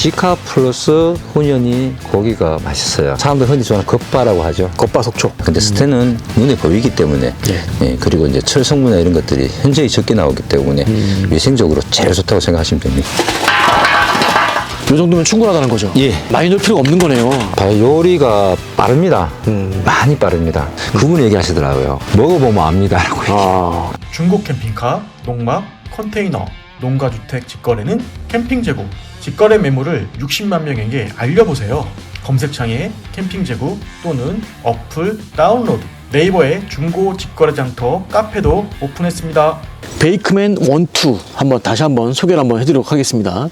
시카 플러스 훈연이 고기가 맛있어요. 사람들 흔히 좋아하는 겉바라고 하죠. 겉바속촉. 근데 스테는 눈에 보이기 때문에 예, 그리고 이제 철 성분이나 이런 것들이 현저히 적게 나오기 때문에 위생적으로 제일 좋다고 생각하시면 됩니다. 이 정도면 충분하다는 거죠? 예. 많이 넣을 필요가 없는 거네요. 바로 요리가 빠릅니다. 많이 빠릅니다. 그분이 얘기하시더라고요. 먹어보면 압니다라고. 아. 중고 캠핑카, 농막, 컨테이너, 농가주택 직거래는 캠핑 재고, 직거래 매물을 60만 명에게 알려보세요. 검색창에 캠핑 재고 또는 어플 다운로드, 네이버에 중고 직거래 장터 카페도 오픈했습니다. 베이크맨 1, 2 다시 한번 소개를 한번 해드리도록 하겠습니다.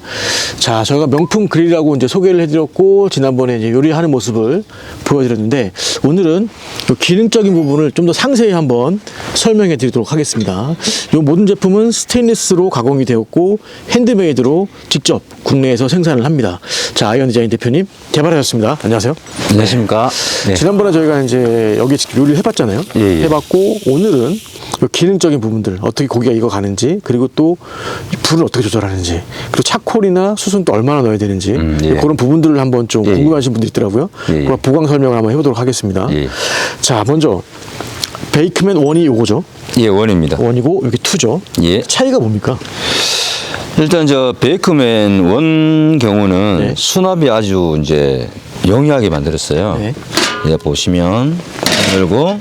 자, 저희가 명품 그릴이라고 이제 소개를 해드렸고, 지난번에 이제 요리하는 모습을 보여드렸는데, 오늘은 요 기능적인 부분을 좀 더 상세히 한번 설명해 드리도록 하겠습니다. 이 모든 제품은 스테인리스로 가공이 되었고, 핸드메이드로 직접 국내에서 생산을 합니다. 자, 아이언 디자인 대표님, 개발하셨습니다. 안녕하세요. 안녕하십니까. 네. 지난번에 저희가 이제 여기 직접 요리를 해봤잖아요. 예. 해봤고, 오늘은 요 기능적인 부분들, 어떻게 고기가 익어가는지, 그리고 또 불을 어떻게 조절하는지, 그리고 차콜이나 수순 또 얼마나 넣어야 되는지, 예. 그런 부분들을 한번 좀 궁금하신 분들이 있더라고요. 예. 그럼 보강 설명을 한번 해보도록 하겠습니다. 예. 자, 먼저 베이크맨 1이 요거죠. 예, 원입니다. 1이고 여기 2죠. 예. 차이가 뭡니까? 일단 저 베이크맨 원 경우는 네. 수납이 아주 이제 용이하게 만들었어요. 네. 이제 보시면 열고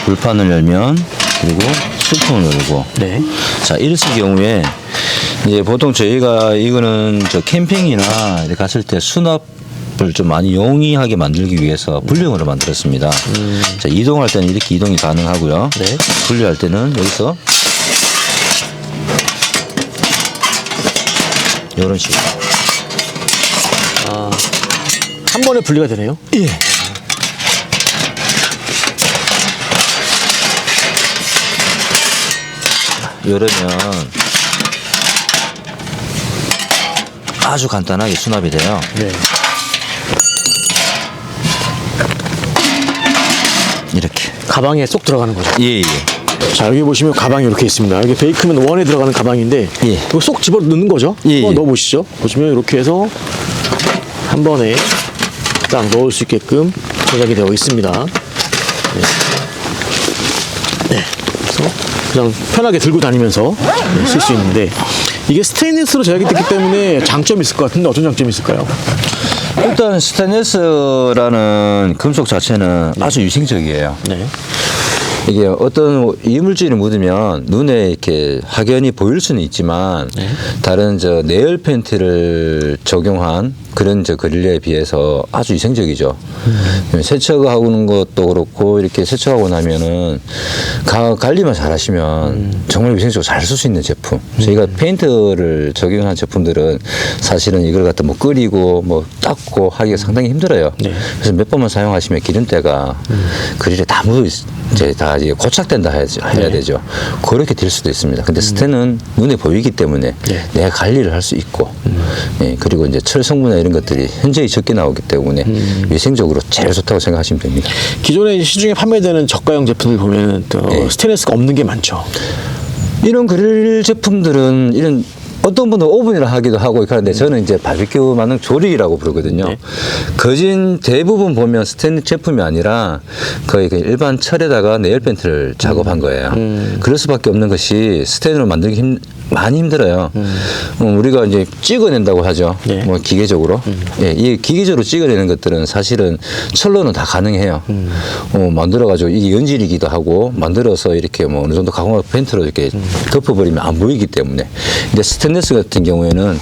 불판을 열면 그리고 수통을 열고 네. 자 이랬을 경우에 이제 보통 저희가 이거는 저 캠핑이나 이렇게 갔을 때 수납을 좀 많이 용이하게 만들기 위해서 분리형으로 만들었습니다. 자, 이동할 때는 이렇게 이동이 가능하고요. 네. 분리할 때는 여기서 이런 식으로. 한 번에 분리가 되네요. 예. 이러면 아주 간단하게 수납이 돼요. 네. 이렇게. 가방에 쏙 들어가는 거죠. 예, 예. 자, 여기 보시면 가방이 이렇게 있습니다. 여기 베이크맨 1에 들어가는 가방인데, 예. 이거 쏙 집어 넣는 거죠? 예, 한번 예. 넣어보시죠. 보시면 이렇게 해서 한 번에 딱 넣을 수 있게끔 제작이 되어 있습니다. 네. 네. 그래서 그냥 편하게 들고 다니면서 쓸 수 있는데, 이게 스테인리스로 제작이 됐기 때문에 장점이 있을 것 같은데 어떤 장점이 있을까요? 일단 스테인리스라는 금속 자체는 아주 위생적이에요. 네. 이게 어떤 이물질이 묻으면 눈에 이렇게 확연히 보일 수는 있지만 다른 저 내열 펜트를 적용한 그런 저 그릴레에 비해서 아주 위생적이죠. 세척하는 것도 그렇고 이렇게 세척하고 나면은 관리만 잘 하시면 정말 위생적으로 잘 쓸 수 있는 제품. 저희가 페인트를 적용한 제품들은 사실은 이걸 갖다 뭐 끓이고 뭐 닦고 하기가 상당히 힘들어요. 그래서 몇 번만 사용하시면 기름때가 그릴에 다 묻어 이제 다 이제 고착된다 해야 되죠. 그렇게 될 수도 있습니다. 근데 스테는 눈에 보이기 때문에 내가 관리를 할 수 있고, 예, 그리고 이제 철 성분이나 이런 것들이 현저히 적게 나오기 때문에 위생적으로 제일 좋다고 생각하시면 됩니다. 기존에 시중에 판매되는 저가형 제품들 보면 또 스테인리스가 없는 게 많죠. 이런 그릴 제품들은 이런 어떤 분은 오븐이라 하기도 하고 이렇게 하는데 저는 이제 바비큐 만능 조리기라고 부르거든요. 거진 대부분 보면 스테인리스 제품이 아니라 거의 그 일반 철에다가 내열 펜트를 작업한 거예요. 그럴 수밖에 없는 것이 스테인으로 만들기 많이 힘들어요. 우리가 이제 찍어낸다고 하죠. 뭐 기계적으로. 예, 이 기계적으로 찍어내는 것들은 사실은 철로는 다 가능해요. 만들어가지고 이게 연질이기도 하고 만들어서 이렇게 뭐 어느 정도 가공하고 펜트로 이렇게 덮어버리면 안 보이기 때문에. 근데 스테인리스 같은 경우에는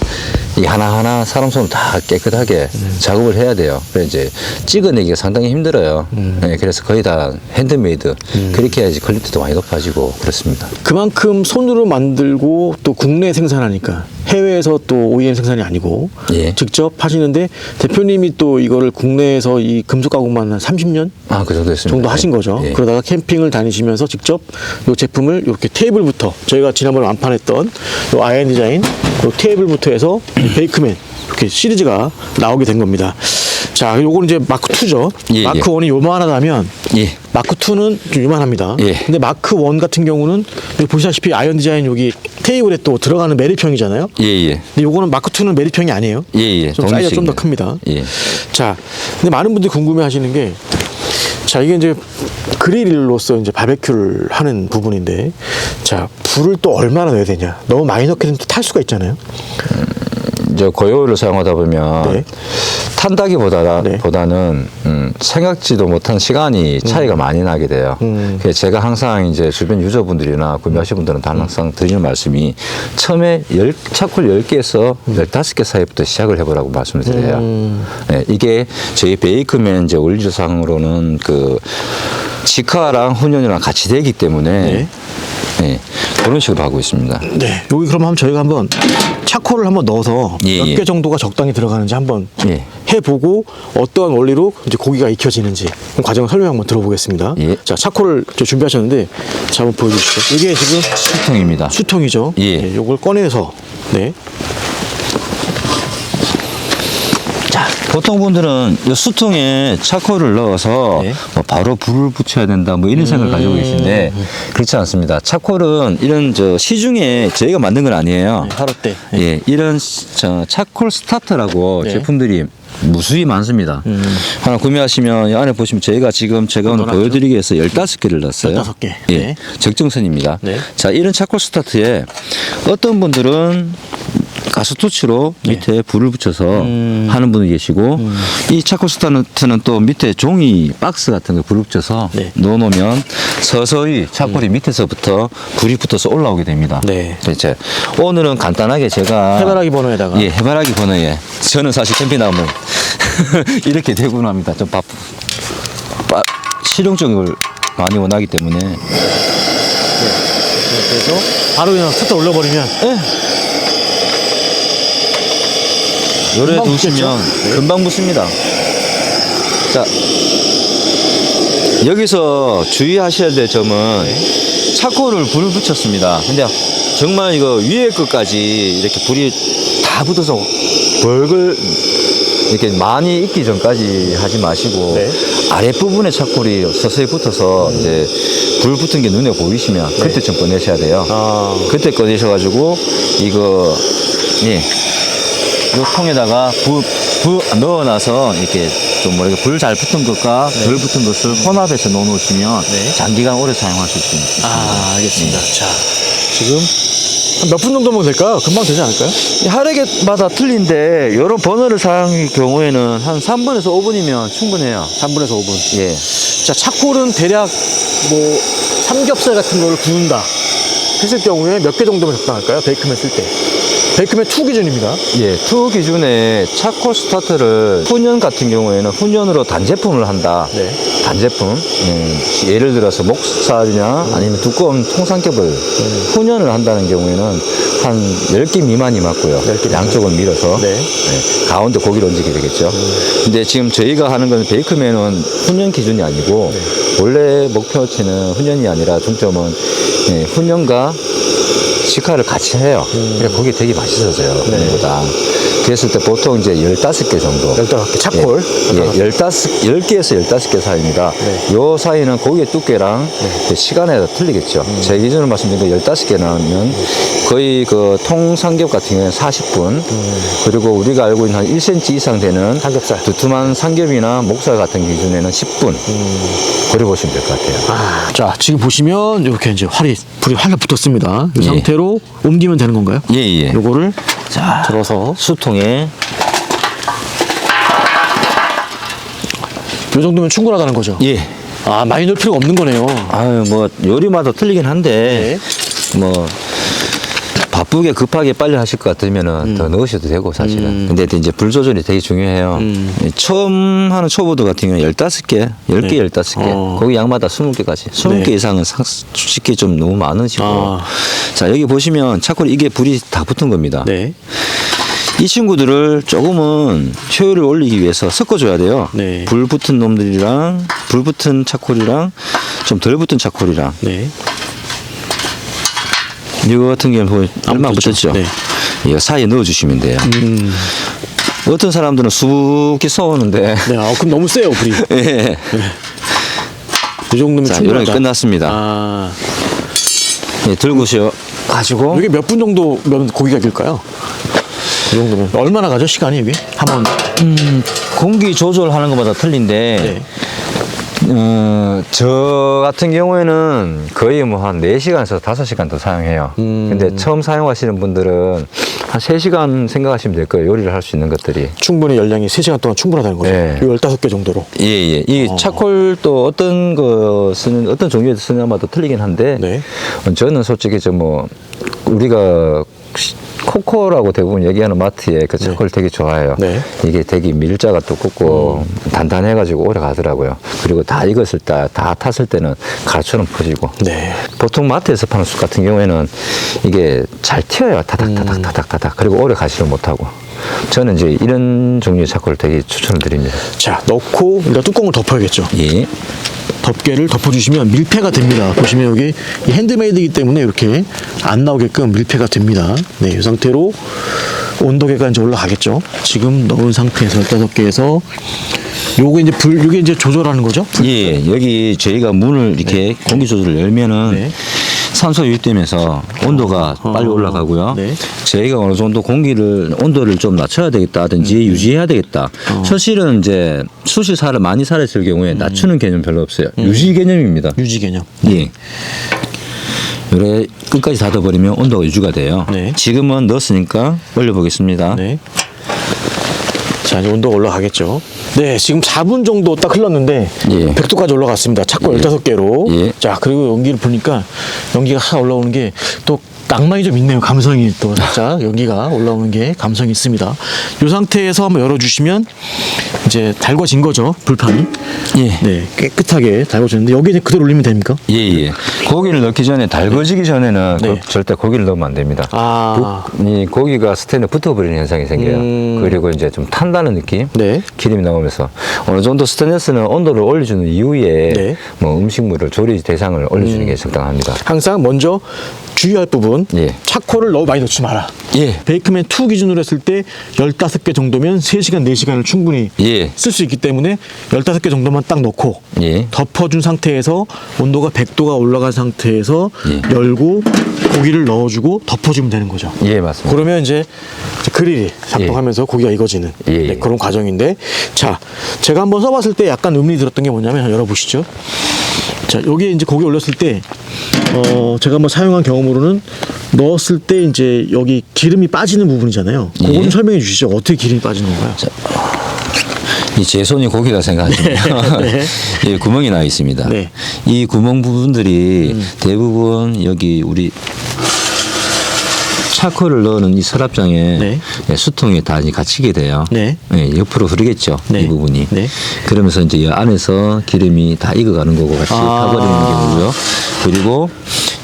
이 하나하나 사람 손으로 다 깨끗하게 작업을 해야 돼요. 그래서 이제 찍어내기가 상당히 힘들어요. 네, 그래서 거의 다 핸드메이드. 그렇게 해야지 퀄리티도 많이 높아지고 그렇습니다. 그만큼 손으로 만들고 또 국내 생산하니까 해외에서 또 OEM 생산이 아니고 직접 하시는데 대표님이 또 이거를 국내에서 이 금속 가공만 한 30년 그 정도 했습니다. 정도 하신 거죠. 그러다가 캠핑을 다니시면서 직접 이 제품을 이렇게 테이블부터 저희가 지난번에 완판했던 이 아이언 디자인 이 테이블부터 해서 베이크맨 이렇게 시리즈가 나오게 된 겁니다. 자, 요거는 이제 마크 2죠. 마크 1이 요만하다면 마크 2는 좀 요만합니다. 근데 마크 1 같은 경우는 여기 보시다시피 아이언 디자인 여기 테이블에 또 들어가는 메리평이잖아요. 예, 예. 근데 요거는 마크 2는 메리평이 아니에요. 예, 예. 좀 사이즈가 좀 더 독립식입니다. 큽니다. 예. 자, 근데 많은 분들이 궁금해하시는 게, 자, 이게 이제 그릴로서 이제 바베큐를 하는 부분인데, 자, 불을 또 얼마나 넣어야 되냐? 너무 많이 넣게 되면 또 탈 수가 있잖아요. 이제 고효율을 사용하다 보면 네. 탄다기보다는 생각지도 못한 시간이 차이가 많이 나게 돼요. 그래서 제가 항상 이제 주변 유저분들이나 구매하시는 분들은 항상 드리는 말씀이 처음에 차콜 10개에서 15개 사이부터 시작을 해보라고 말씀을 드려요. 네, 이게 저희 베이크맨 이제 원리상으로는 그 직화랑 훈연이랑 같이 되기 때문에 네, 그런 식으로 하고 있습니다. 네. 여기 그럼 한번 저희가 한번 차콜을 한번 넣어서 예, 몇 예. 개 정도가 적당히 들어가는지 한번 예. 해보고 어떠한 원리로 이제 고기가 익혀지는지 그 과정을 설명 한번 들어보겠습니다. 예. 자, 차콜을 저 준비하셨는데 자, 한번 보여주시죠. 이게 지금 수통입니다. 수통이죠. 예. 네, 요걸 꺼내서 네. 자, 보통 분들은 이 수통에 차콜을 넣어서 네. 뭐 바로 불을 붙여야 된다 뭐 이런 생각을 가지고 계신데 그렇지 않습니다. 차콜은 이런 저 시중에 저희가 만든 건 아니에요. 하루 때. 예, 이런 저 차콜 스타터라고 네. 제품들이 무수히 많습니다. 하나 구매하시면 이 안에 보시면 제가 오늘 넣어놨죠? 보여드리기 위해서 15개를 넣었어요. 15개. 예, 네. 적정선입니다. 네. 자, 이런 차콜 스타트에 어떤 분들은 가스토치로 밑에 불을 붙여서 하는 분이 계시고 이 차콜 스타트는 또 밑에 종이 박스 같은 거 불을 붙여서 네. 넣어놓으면 서서히 차콜이 밑에서부터 불이 붙어서 올라오게 됩니다. 네. 이제 오늘은 간단하게 제가 해바라기 버너에다가 예, 해바라기 버너에 저는 사실 캠핑 나오면 이렇게 되고 합니다. 좀 실용적을 많이 원하기 때문에 그래서 바로 그냥 스타트 올려버리면 요래 금방 두시면 붙겠죠? 금방 붙습니다. 자, 여기서 주의하셔야 될 점은 차콜을 불을 붙였습니다. 근데 정말 이거 위에 끝까지 이렇게 불이 다 붙어서 벌글 이렇게 많이 익기 전까지 하지 마시고 네. 아랫부분에 차콜이 서서히 붙어서 이제 불 붙은 게 눈에 보이시면 그때 좀 꺼내셔야 돼요. 아. 그때 꺼내셔가지고 이거 예. 요 통에다가 넣어놔서 이렇게 좀 뭐 이렇게 불 잘 붙은 것과 덜 붙은 것을 혼합해서 넣어놓으시면 장기간 오래 사용할 수 있습니다. 아, 알겠습니다. 자, 지금 한 몇 분 정도면 될까요? 금방 되지 않을까요? 이 하레get마다 틀린데 이런 버너를 사용할 경우에는 한 3분에서 5분이면 충분해요. 3분에서 5분. 예. 자, 차콜은 대략 뭐 삼겹살 같은 거를 구운다 했을 경우에 몇 개 정도면 적당할까요? 베이크맨 쓸 때. 베이크맨 2 기준입니다. 예, 투 기준에 차콜 스타트를 훈연 같은 경우에는 훈연으로 단제품을 한다. 네. 단제품. 예를 들어서 목살이나 아니면 두꺼운 통삼겹을 훈연을 한다는 경우에는 한 10개 미만이 맞고요. 10개 미만. 양쪽을 밀어서 네. 가운데 고기를 얹게 되겠죠. 근데 지금 저희가 하는 건 베이크맨은 훈연 기준이 아니고 원래 목표치는 훈연이 아니라 중점은 훈연과 직화를 같이 해요. 그러니까 그게 되게 맛있어져요. 훈연보다. 그랬을 때 보통 이제 15개 정도. 15개 차콜. 예, 10개에서 15개 사이입니다. 네. 요 사이는 고기의 두께랑 그 시간에 따라 틀리겠죠. 제 기준으로 말씀드리면 15개 나오면 거의 그 통삼겹 같은 경우에는 40분. 그리고 우리가 알고 있는 한 1cm 이상 되는 삼겹살. 두툼한 삼겹이나 목살 같은 기준에는 10분. 그래 보시면 될 것 같아요. 아, 자, 지금 보시면 이렇게 이제 불이 활짝 붙었습니다. 이 예. 상태로 옮기면 되는 건가요? 예, 예. 요거를 자, 들어서 수통에 요 정도면 충분하다는 거죠? 예. 아, 많이 넣을 필요가 없는 거네요. 아유, 뭐 요리마다 틀리긴 한데 뭐 바쁘게 급하게 빨리 하실 것 같으면은 더 넣으셔도 되고 사실은. 근데 이제 불 조절이 되게 중요해요. 처음 하는 초보들 같은 경우는 15개, 10개, 네. 15개. 거기 양마다 20개까지. 20개 네. 이상은 솔직히 좀 너무 많으시고. 아. 자, 여기 보시면 차콜 이게 불이 다 붙은 겁니다. 네. 이 친구들을 조금은 효율을 올리기 위해서 섞어줘야 돼요. 네. 불 붙은 놈들이랑 불 붙은 차콜이랑 좀 덜 붙은 차콜이랑 네. 이거 같은 경우는 보면 얼마 안 붙었죠? 붙었죠. 네. 이거 사이에 넣어주시면 돼요. 어떤 사람들은 수북히 써오는데 네. 아, 그럼 너무 세요, 불이. 예. 이 정도면 자, 충분하다. 이렇게 끝났습니다. 아, 예, 들고시오. 가지고 이게 몇 분 정도면 고기가 익을까요? 이 정도면 얼마나 가죠 시간이 이게 한번 공기 조절하는 것마다 틀린데 저 같은 경우에는 거의 뭐 한 4시간에서 5시간 더 사용해요. 근데 처음 사용하시는 분들은 한 3시간 생각하시면 될 거예요. 요리를 할 수 있는 것들이. 충분히 열량이 3시간 동안 충분하다는 거죠. 네. 요 15개 정도로. 예, 예. 이 차콜도 어떤 거 쓰는, 어떤 종류에 쓰냐마다 틀리긴 한데, 네. 저는 솔직히 우리가 코코라고 대부분 얘기하는 마트에 그 차콜 되게 좋아해요. 네. 이게 되게 밀자가 두껍고 단단해가지고 오래 가더라고요. 그리고 다 익었을 때, 다 탔을 때는 가루처럼 퍼지고. 네. 보통 마트에서 파는 쑥 같은 경우에는 이게 잘 튀어요. 타닥타닥. 그리고 오래 가지를 못하고. 저는 이제 이런 종류의 차콜을 되게 추천을 드립니다. 자, 넣고 일단 뚜껑을 덮어야겠죠. 예. 덮개를 덮어주시면 밀폐가 됩니다. 보시면 여기 이 핸드메이드이기 때문에 이렇게 안 나오게끔 밀폐가 됩니다. 네, 이 상태로 온도계가 이제 올라가겠죠. 지금 넣은 상태에서 15개에서 요게 이제 요게 이제 조절하는 거죠? 예, 여기 저희가 문을 이렇게 공기 조절을 열면은 네. 산소 유입되면서 온도가 빨리 올라가고요. 네. 저희가 어느 정도 온도를 좀 낮춰야 되겠다든지 유지해야 되겠다. 사실은 이제 수시살을 많이 살았을 경우에 낮추는 개념 별로 없어요. 유지 개념입니다. 유지 개념. 예. 요래 끝까지 닫아버리면 온도가 유지가 돼요. 네. 지금은 넣었으니까 올려보겠습니다. 네. 자, 이제 온도가 올라가겠죠. 네, 지금 4분 정도 딱 흘렀는데 예. 100도까지 올라갔습니다. 차콜 15개로. 예. 자, 그리고 연기를 보니까 연기가 확 올라오는 게 또 낭만이 좀 있네요. 감성이 또 살짝 연기가 올라오는 게 감성이 있습니다. 이 상태에서 한번 열어주시면 이제 달궈진 거죠. 불판이. 예. 네, 깨끗하게 달궈졌는데 여기 이제 그대로 올리면 됩니까? 예, 예. 고기를 넣기 전에 달궈지기 전에는 네. 절대 고기를 넣으면 안 됩니다. 아. 이 고기가 스텐에 붙어버리는 현상이 생겨요. 그리고 이제 좀 탄다는 느낌? 네. 기름이 나오면서 어느 정도 스테인리스는 온도를 올려주는 이후에 네. 뭐 음식물을 조리 대상을 올려주는 게 적당합니다. 항상 먼저 주의할 부분. 예. 차콜을 너무 많이 넣지 마라. 예. 베이크맨 2 기준으로 했을 때 15개 정도면 3시간, 4시간을 충분히 예. 쓸 수 있기 때문에 15개 정도만 딱 넣고 예. 덮어준 상태에서 온도가 100도가 올라간 상태에서 예. 열고 고기를 넣어주고 덮어주면 되는 거죠. 예, 맞습니다. 그러면 이제 그릴이 작동하면서 고기가 익어지는 예. 네, 그런 과정인데, 자, 제가 한번 써봤을 때 약간 의문이 들었던 게 뭐냐면 열어보시죠. 자, 여기에 이제 고기 올렸을 때 제가 한번 사용한 경험으로는 넣었을 때 이제 여기 기름이 빠지는 부분이잖아요. 그거 좀 예. 설명해 주시죠. 어떻게 기름이 빠지는 건가요? 이 제 손이 고기라 생각하시면 네. 예, 구멍이 나 있습니다. 네. 이 구멍 부분들이 대부분 여기 우리 차콜을 넣는 이 서랍장에 네. 예, 수통에 다 이제 갇히게 돼요. 네. 예, 옆으로 흐르겠죠. 네. 이 부분이. 네. 그러면서 이제 이 안에서 기름이 다 익어가는 거고 같이 타버리는 경우고요. 그리고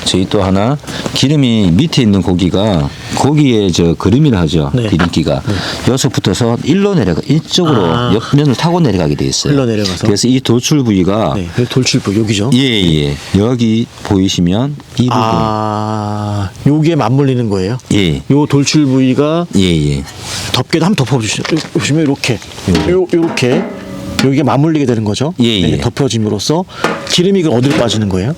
저희 또 하나 기름이 밑에 있는 고기가 고기에 저 그림이라 하죠. 네. 기름기가 여기서 붙어서 일로 내려가 이쪽으로 옆면을 타고 내려가게 돼 있어요. 일로 내려가서. 그래서 이 돌출 부위가 네. 돌출부 여기죠. 예. 여기 보이시면 이 부분. 아, 여기에 맞물리는 거예요. 예. 요 돌출 부위가 예. 덮개도 한번 덮어주시죠. 보시면 이렇게 요렇게 여기가 맞물리게 되는 거죠. 예. 네, 덮여짐으로써 기름이 그럼 어디로 빠지는 거예요?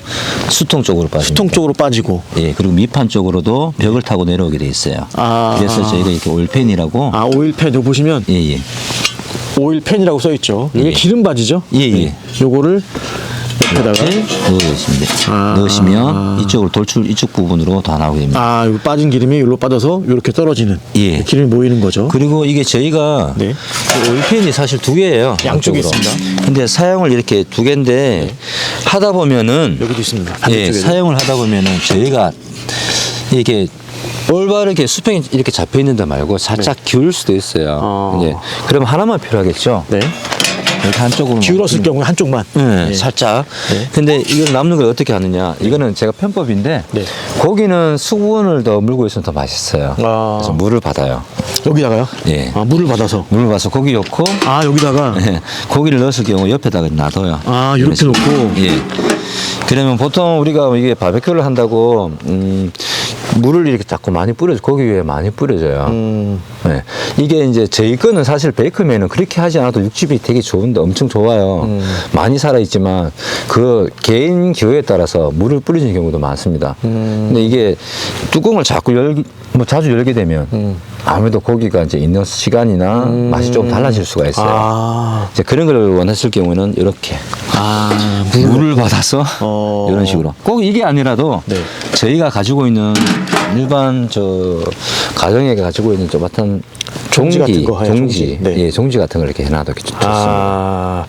수통 쪽으로 빠집니다. 수통 쪽으로 빠지고. 예, 그리고 밑판 쪽으로도 벽을 타고 내려오게 돼 있어요. 아. 그래서 저희가 이렇게 오일팬이라고. 아, 오일팬 요 보시면 예. 오일팬이라고 써 있죠. 이게 예. 기름 바지죠. 예. 네. 요거를 옆에다가 넣으시면 아. 넣으시면 이쪽으로 돌출 이쪽 부분으로 다 나오게 됩니다. 아, 요 빠진 기름이 여기로 빠져서 이렇게 떨어지는 예. 기름이 모이는 거죠. 그리고 이게 저희가 네. 그 오일팬이 사실 2개예요. 양쪽에 양쪽으로. 있습니다. 근데 사용을 이렇게 2개인데 하다 보면은 여기도 있습니다. 예, 반대쪽에도. 사용을 하다 보면은 저희가 이게 올바르게 수평이 이렇게 잡혀 있는 데 말고 살짝 기울 수도 있어요. 이제 그럼 하나만 필요하겠죠. 네. 이렇게 한쪽으로 기울었을 경우에 한쪽만. 네, 네. 살짝. 네. 근데 이걸 남는 걸 어떻게 하느냐? 이거는 제가 편법인데 네. 고기는 수분을 더 물고 있으면 더 맛있어요. 아. 그래서 물을 받아요. 여기다가요? 예. 아, 물을 받아서. 물을 받아서 고기 넣고 아, 여기다가. 고기를 넣었을 경우 옆에다가 놔둬요. 아, 이렇게 놓고. 예. 그러면 보통 우리가 이게 바베큐를 한다고 물을 이렇게 자꾸 많이 고기 위에 많이 뿌려줘요. 네. 이게 이제 저희 거는 사실 베이크맨은 그렇게 하지 않아도 육즙이 되게 좋은데 엄청 좋아요. 많이 살아있지만 그 개인 기호에 따라서 물을 뿌리는 경우도 많습니다. 근데 이게 뚜껑을 자꾸 자주 열게 되면 아무래도 고기가 이제 있는 시간이나 맛이 좀 달라질 수가 있어요. 아, 이제 그런 걸 원하실 경우는 이렇게 물을 받아서 이런 식으로 꼭 이게 아니라도 네. 저희가 가지고 있는 일반 가정에 가지고 있는 조그맣은 종지 같은 거, 종지, 네. 예, 종지 같은 걸 이렇게 해놔도 좋습니다. 아,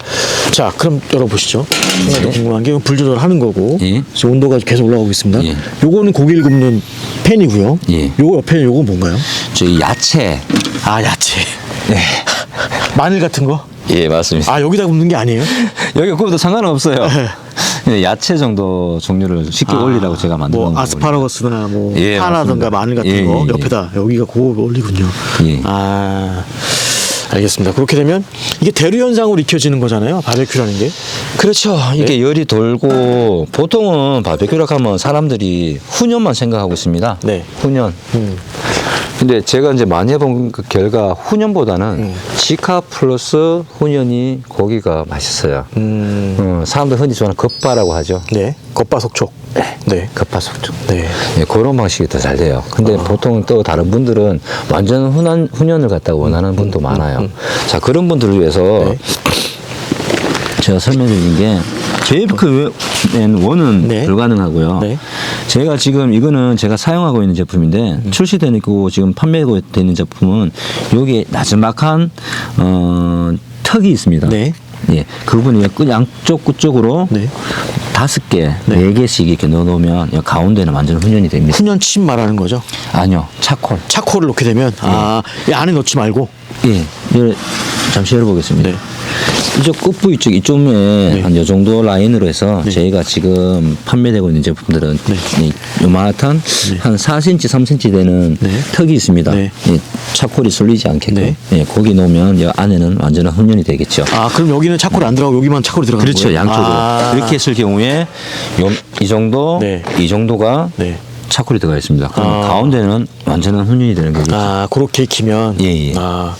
자, 그럼 열어보시죠. 하나 더 네. 궁금한 게 불 조절하는 거고 예. 지금 온도가 계속 올라가고 있습니다. 예. 요거는 고기를 굽는 팬이고요. 예. 요거 옆에는 요건 뭔가요? 저희 야채, 아, 야채. 네. 마늘 같은 거? 예, 맞습니다. 아, 여기다 굽는 게 아니에요? 여기 구워도 상관은 없어요. 예, 야채 정도 종류를 쉽게 올리라고 제가 만든 뭐 거거든요. 아스파라거스나 뭐 예, 파라던가 맞습니다. 마늘 같은 예, 거 예, 옆에다 여기가 그거 올리군요. 예. 아, 알겠습니다. 그렇게 되면 이게 대류 현상으로 익혀지는 거잖아요. 바베큐라는 게. 그렇죠. 이게 열이 돌고 보통은 바베큐라고 하면 사람들이 훈연만 생각하고 있습니다. 네. 훈연. 근데 제가 이제 많이 해본 그 결과 훈연보다는 직화 플러스 훈연이 고기가 맛있어요. 사람들 흔히 좋아하는 겉바라고 하죠. 네. 겉바속촉. 네. 겉바속촉. 네. 네, 그런 방식이 더 잘 돼요. 근데 보통 또 다른 분들은 완전 훈연을 갖다가 원하는 분도 많아요. 자, 그런 분들을 위해서 네. 제가 설명드린 게 JFK 원은 네. 불가능하고요. 네. 제가 지금 이거는 제가 사용하고 있는 제품인데 출시되고 지금 판매되고 있는 제품은 여기에 나지막한 턱이 있습니다. 네. 예, 그 부분이 양쪽 끝쪽으로 네. 5개, 4개씩 이렇게 넣어놓으면 가운데는 완전 훈연이 됩니다. 훈연침 말하는 거죠. 아니요, 차콜. 차코를 넣게 되면 이 안에 넣지 말고. 예, 잠시 열어보겠습니다. 네. 이쪽 끝부위 쪽 이쪽에 한 요 정도 라인으로 해서 저희가 지금 판매되고 있는 제품들은 요만한 한 4cm, 3cm 되는 네. 턱이 있습니다. 네. 예, 차콜이 쏠리지 않게끔 네. 예, 거기 놓으면 이 안에는 완전한 훈연이 되겠죠. 아, 그럼 여기는 차콜이 안 들어가고 여기만 차콜이 들어가는 그렇죠, 거예요? 양쪽으로. 아. 이렇게 했을 경우에 이 정도, 네. 이 정도가 네. 차콜이 들어가 있습니다. 그럼 가운데는 완전한 훈연이 되는 거겠죠. 아, 그렇게 익히면. 예, 예. 아.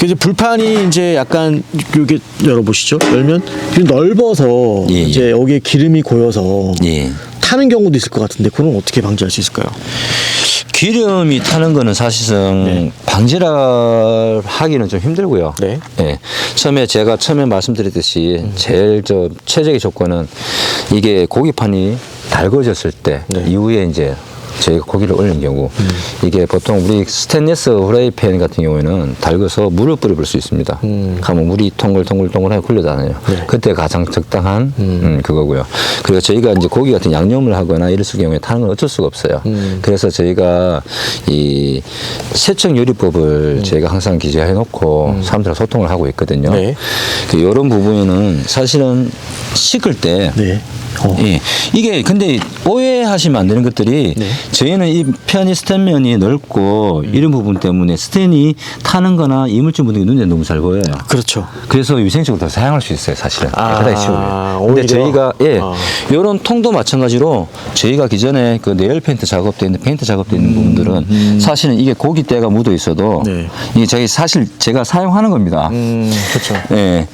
이제 불판이 이제 약간 이렇게 열어보시죠. 열면 좀 넓어서 예, 예. 이제 여기에 기름이 고여서 예. 타는 경우도 있을 것 같은데 그건 어떻게 방지할 수 있을까요? 기름이 타는 거는 사실상 방지를 하기는 좀 힘들고요. 네. 예. 제가 처음에 말씀드렸듯이 제일 최적의 조건은 이게 고기판이 달궈졌을 때 네. 이후에 이제 저희가 고기를 올린 경우 이게 보통 우리 스테인리스 후라이팬 같은 경우에는 달궈서 물을 뿌려볼 수 있습니다. 그러면 물이 통글통글통글하게 굴러다녀요. 네. 그때 가장 적당한 그거고요. 그리고 저희가 이제 고기 같은 양념을 하거나 이랬을 경우에 타는 건 어쩔 수가 없어요. 그래서 저희가 이 세척 요리법을 저희가 항상 기재해 놓고 사람들과 소통을 하고 있거든요. 네. 이런 부분에는 사실은 식을 때 네. 예. 이게 근데 오해하시면 안 되는 것들이 네. 저희는 이 편이 스텐면이 넓고 이런 부분 때문에 스텐이 타는 거나 이물질 묻는 게 눈에 너무 잘 보여요. 그렇죠. 그래서 위생적으로 더 사용할 수 있어요, 사실은. 깨끗하게 치우면. 근데 오히려? 저희가, 요런 통도 마찬가지로 저희가 기존에 그 네일 페인트 작업돼 있는 페인트 작업돼 있는 부분들은 사실은 이게 고깃때가 묻어 있어도 네. 이게 사실 제가 사용하는 겁니다. 그렇죠. 예.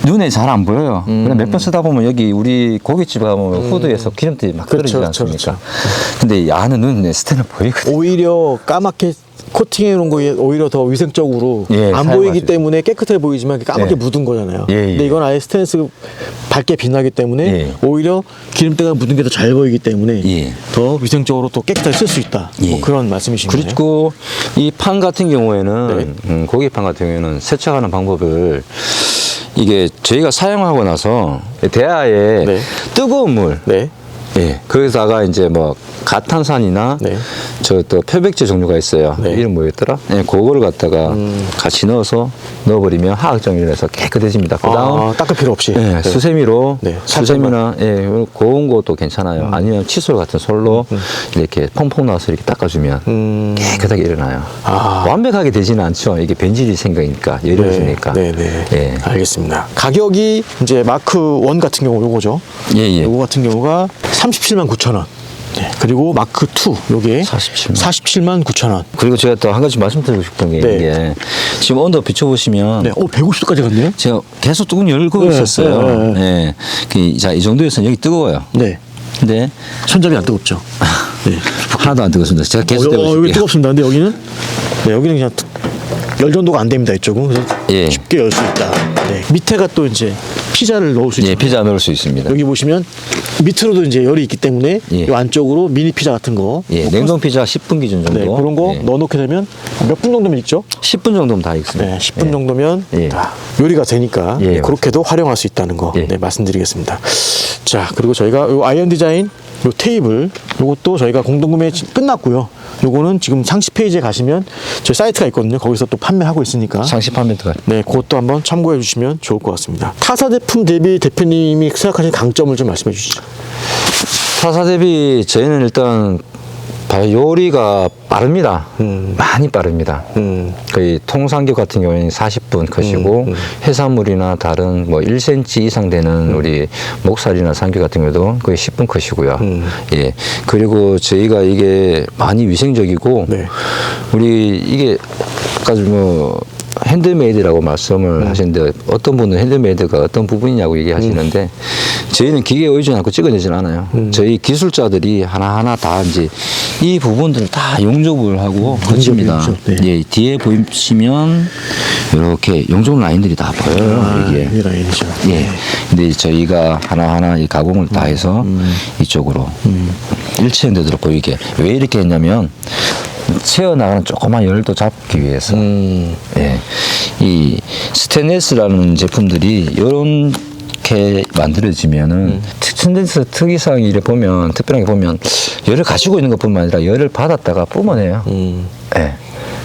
눈에 잘 안 보여요. 그냥 몇 번 쓰다 보면 여기 우리 고깃집 가면 후드에서 기름들이 막 그렇죠, 떨어지지 않습니까? 그렇죠. 근데 이 안은 눈에 스텐은 보이거든요. 오히려 까맣게 코팅해 놓은 거에 오히려 더 위생적으로 예, 안 사용할 보이기 수 때문에 깨끗해 보이지만 까맣게 예. 묻은 거잖아요. 예, 예. 근데 이건 아예 스테인리스 밝게 빛나기 때문에 예. 오히려 기름때가 묻은 게 더 잘 보이기 때문에 예. 더 위생적으로 또 깨끗하게 쓸 수 있다. 예. 뭐 그런 말씀이신 거예요. 그리고 이 판 같은 경우에는 네. 고기판 같은 경우에는 세척하는 방법을 이게 저희가 사용하고 나서 대야에 네. 뜨거운 물 네. 예, 거기다가 이제 뭐 가탄산이나 네. 저 또 표백제 종류가 있어요. 네. 이름 뭐였더라? 예, 그거를 갖다가 같이 넣어서 넣어버리면 화학 정리를 해서 깨끗해집니다. 그다음 닦을 필요 없이. 예, 네. 수세미로 네, 수세미나 고운 것도 괜찮아요. 아니면 칫솔 같은 솔로 이렇게 퐁퐁 나와서 이렇게 닦아주면 깨끗하게 일어나요. 아. 완벽하게 되지는 않죠. 이게 변질이 생기니까 열을 주니까. 네, 네. 예. 알겠습니다. 가격이 이제 마크 1 같은 경우 요거죠. 예, 예. 요거 같은 경우가 37만 9천 원. 네. 그리고 마크 2 요게 47만 9천 원. 그리고 제가 또 한 가지 말씀드리고 싶은 게 네. 이게 지금 온도 비춰보시면 네. 150도까지 갔네요. 제가 계속 뚜껑 열고 네, 있었어요. 네. 자, 이 정도에서는 여기 뜨거워요. 네. 근데 손잡이 안 뜨겁죠. 네. 하나도 안 뜨겁습니다. 제가 계속 여기 떼어줄게요. 뜨겁습니다. 근데 여기는 네, 여기는 그냥 열 정도가 안 됩니다. 이쪽은 그래서 예. 쉽게 열 수 있다. 네. 밑에가 또 이제 피자를 넣을 수 있죠. 예, 피자 넣을 수 있습니다. 여기 보시면 밑으로도 이제 열이 있기 때문에 예. 이 안쪽으로 미니 피자 같은 거, 예, 냉동 피자 10분 기준 정도. 네, 그런 거 예. 넣어놓게 되면 몇 분 정도면 익죠? 10분 정도면 다 익습니다. 네, 10분 정도면 예. 다 요리가 되니까 예, 네, 그렇게도 활용할 수 있다는 거 예. 네, 말씀드리겠습니다. 자, 그리고 저희가 요 아이언 디자인 요 테이블 요것도 저희가 공동구매 끝났고요. 요거는 지금 상시 페이지에 가시면 저희 사이트가 있거든요. 거기서 또 판매하고 있으니까 상시 판매가 네, 그것도 한번 참고해 주시면 좋을 것 같습니다. 타사 제품 대비 대표님이 생각하시는 강점을 좀 말씀해 주시죠. 타사 대비 저희는 일단 요리가 빠릅니다. 많이 빠릅니다. 거의 통삼겹 같은 경우에는 40분 컷이고 해산물이나 다른 뭐 1cm 이상 되는 우리 목살이나 삼겹 같은 경우도 거의 10분 컷이고요. 예. 그리고 저희가 이게 많이 위생적이고 네. 우리 이게 아까 뭐 핸드메이드라고 말씀을 하시는데 어떤 분은 핸드메이드가 어떤 부분이냐고 얘기하시는데 저희는 기계에 의존 않고 찍어내진 않아요. 저희 기술자들이 하나하나 다 이제 이 부분들을 다 용접을 하고 거칩니다. 네. 예, 뒤에 보시면 이렇게 용접 라인들이 다 보여요. 이게. 이 라인이죠. 예. 근데 저희가 하나하나 이 가공을 다 해서 이쪽으로 일체형대로 보이게. 왜 이렇게 했냐면 새어나가는 조그만 열도 잡기 위해서. 예. 이 스테인리스라는 제품들이 이렇게 만들어지면은 스테인리스 특이사항이 이래 보면 특별하게 보면 열을 가지고 있는 것뿐만 아니라 열을 받았다가 뿜어내요. 예.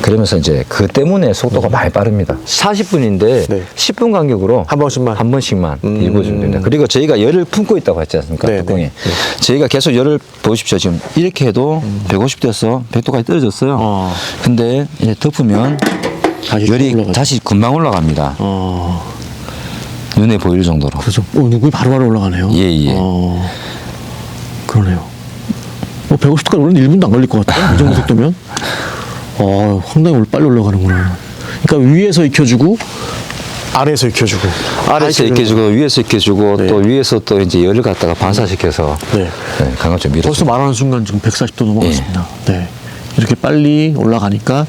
그러면서 이제 그 때문에 속도가 많이 빠릅니다. 40분인데 네. 10분 간격으로 한 번씩만. 일궈주면 됩니다. 그리고 저희가 열을 품고 있다고 했지 않습니까? 네, 뚜껑에. 네. 저희가 계속 열을 보십시오. 지금 이렇게 해도 150도에서 100도까지 떨어졌어요. 근데 이제 덮으면 다시 열이 올라가죠. 다시 금방 올라갑니다. 눈에 보일 정도로. 그래서 눈이 바로바로 올라가네요. 예, 예. 그러네요. 150도까지 오르는데 1분도 안 걸릴 것 같아요. 이 정도 속도면. 상당히 빨리 올라가는구나. 그러니까 위에서 익혀주고 아래에서 익혀주고 아래에서 익혀주고 위에서 익혀주고 네. 또 위에서 또 이제 열을 갖다가 반사시켜서 네. 강을 좀 밀어. 벌써 말하는 순간 지금 140도 넘어갔습니다. 네. 이렇게 빨리 올라가니까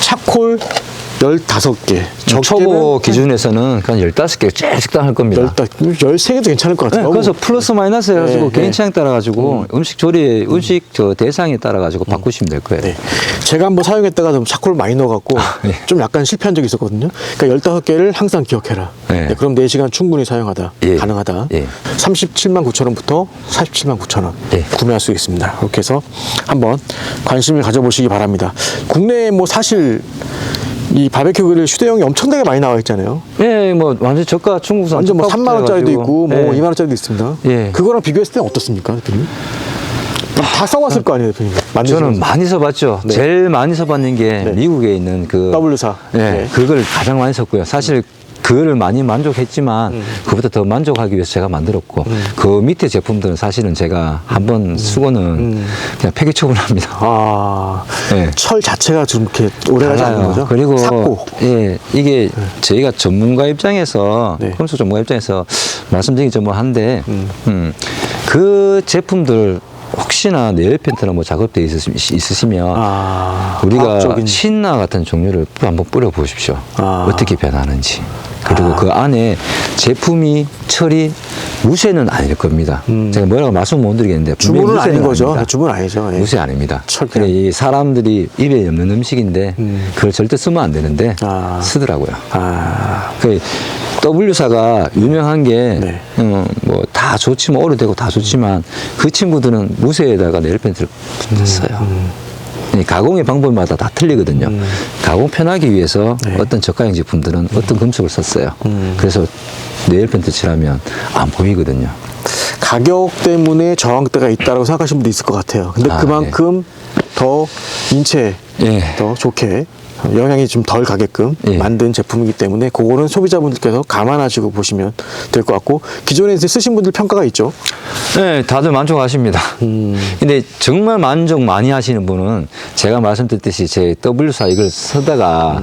차콜 15개. 초보 기준에서는 그냥 15개 제일 적당할 겁니다. 13개도 괜찮을 것 같아요. 그래서 플러스 마이너스 해가지고 네, 개인 취향 따라가지고 음식 조리, 음식 저 대상에 따라가지고 바꾸시면 될 거예요. 네. 제가 한번 사용했다가 좀 차콜 많이 넣어갖고 예. 좀 약간 실패한 적이 있었거든요. 그러니까 15개를 항상 기억해라. 네. 네, 그럼 4시간 충분히 사용하다. 예. 가능하다. 예. 37만 9천 원부터 47만 9천 원 예. 구매할 수 있습니다. 그렇게 해서 한번 관심을 가져보시기 바랍니다. 국내에 뭐 사실 이 바베큐 그릴 휴대용이 엄청나게 많이 나와 있잖아요. 네, 뭐 완전 저가 중국산 완전 뭐 저가부터 3만 원짜리도 해가지고. 있고 뭐 네. 2만 원짜리도 있습니다. 예. 그거랑 비교했을 때는 어떻습니까, 대표님? 다 써봤을 거 아니에요, 대표님? 저는 많이 써봤죠. 네. 제일 많이 써봤는 게 미국에 있는 그 W사. 네, 그걸 가장 많이 썼고요. 사실 그거를 많이 만족했지만 그보다 더 만족하기 위해서 제가 만들었고 그 밑에 제품들은 사실은 제가 한번 쓰고는 그냥 폐기 처분합니다. 네. 철 자체가 좀 이렇게 오래가지 않는 거죠? 그리고 삭고. 예, 이게 저희가 전문가 입장에서 네. 금속 전문가 입장에서 말씀드리기 좀 한데 그 제품들 혹시나 네일 펜트나 뭐 작업대 있으시면 우리가 과학적인. 신나 같은 종류를 한번 뿌려 보십시오. 아. 어떻게 변하는지. 그리고 그 안에 제품이 철이 무쇠는 아닐 겁니다. 제가 뭐라고 말씀 못 드리겠는데 분명히 주문은 무쇠는 아닌 거죠? 아닙니다. 주문 아니죠? 예. 무쇠 아닙니다. 철 그래, 이 사람들이 입에 없는 음식인데 그걸 절대 쓰면 안 되는데 아. 쓰더라고요. 아, 그 W사가 유명한 게 네. 뭐 다 좋지만 오래되고 다 좋지만 그 친구들은 무쇠에다가 네일펜트를 붙였어요. 이 가공의 방법마다 다 틀리거든요. 가공 편하기 위해서 네. 어떤 저가형 제품들은 어떤 금속을 썼어요. 그래서 네일펜트 칠하면 안 보이거든요. 가격 때문에 저항대가 있다고 생각하시는 분도 있을 것 같아요. 근데 아, 그만큼 더 인체에 예. 더 좋게 영향이 좀 덜 가게끔 예. 만든 제품이기 때문에 그거는 소비자분들께서 감안하시고 보시면 될 것 같고 기존에 이제 쓰신 분들 평가가 있죠. 네, 다들 만족하십니다. 근데 정말 만족 많이 하시는 분은 제가 말씀드렸듯이 제 W사 이걸 쓰다가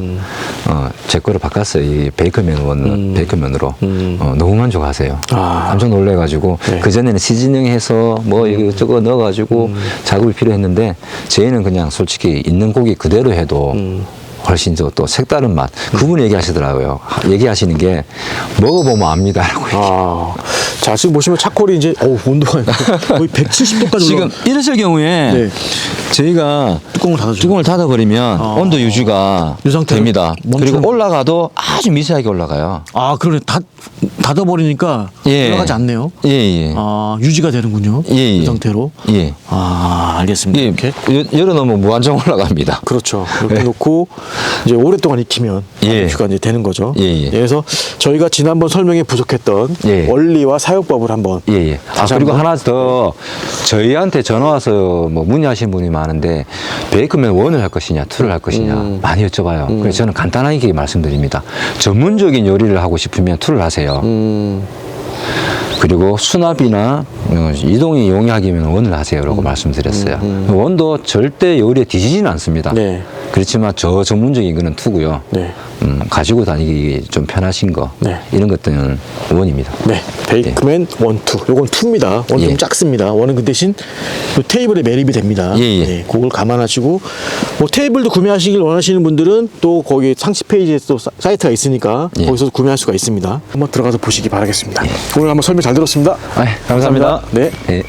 제 거로 바꿨어요. 이 베이커면으로 너무 만족하세요. 아. 깜짝 놀래가지고 네. 그전에는 시즈닝해서 뭐 이것저것 넣어가지고 작업이 필요했는데 저희는 그냥 솔직히 있는 고기 그대로 해도 훨씬 또 색다른 맛. 그분이 얘기하시더라고요. 얘기하시는 게 먹어보면 압니다라고. 아, 자 지금 보시면 차콜이 이제 온도가 거의 170도까지 지금 이랬을 경우에 네. 저희가 뚜껑을 닫아줘. 닫아버리면 온도 유지가 이 상태로 됩니다. 멈추는 그리고 올라가도 아주 미세하게 올라가요. 아 그러네 닫아버리니까 예. 올라가지 않네요. 예, 예. 아 유지가 되는군요. 예, 예. 이 상태로. 예. 아 알겠습니다. 예, 이렇게 열어놓으면 무한정 올라갑니다. 그렇죠. 이렇게 놓고 이제 오랫동안 익히면 예. 유지가 이제 되는 거죠. 예, 예. 그래서 저희가 지난번 설명에 부족했던 예. 원리와 사용법을 한번 예, 예. 다시 그리고 한번. 하나 더 저희한테 전화 와서 뭐 문의하시는 분이 많은데 베이크면 1을 할 것이냐 2를 할 것이냐 많이 여쭤봐요. 그래서 저는 간단하게 말씀드립니다. 전문적인 요리를 하고 싶으면 2를 하세요. 그리고 수납이나 이동이 용이하기면 1을 하세요라고 말씀드렸어요. 1도 절대 요리에 뒤지지는 않습니다. 네. 그렇지만 저 전문적인 거는 2고요. 네. 가지고 다니기 좀 편하신 거 네. 이런 것들은 1입니다. 네, 베이크맨 1, 2. 요건 2입니다. 1은 예. 좀 작습니다. 1은 그 대신 요 테이블에 매립이 됩니다. 예, 예. 네, 그걸 감안하시고 뭐 테이블도 구매하시길 원하시는 분들은 또 거기 상시 페이지에 또 사이트가 있으니까 예. 거기서 구매할 수가 있습니다. 한번 들어가서 보시기 바라겠습니다. 오늘 한번 설명 잘 들었습니다. 감사합니다. 네. 네.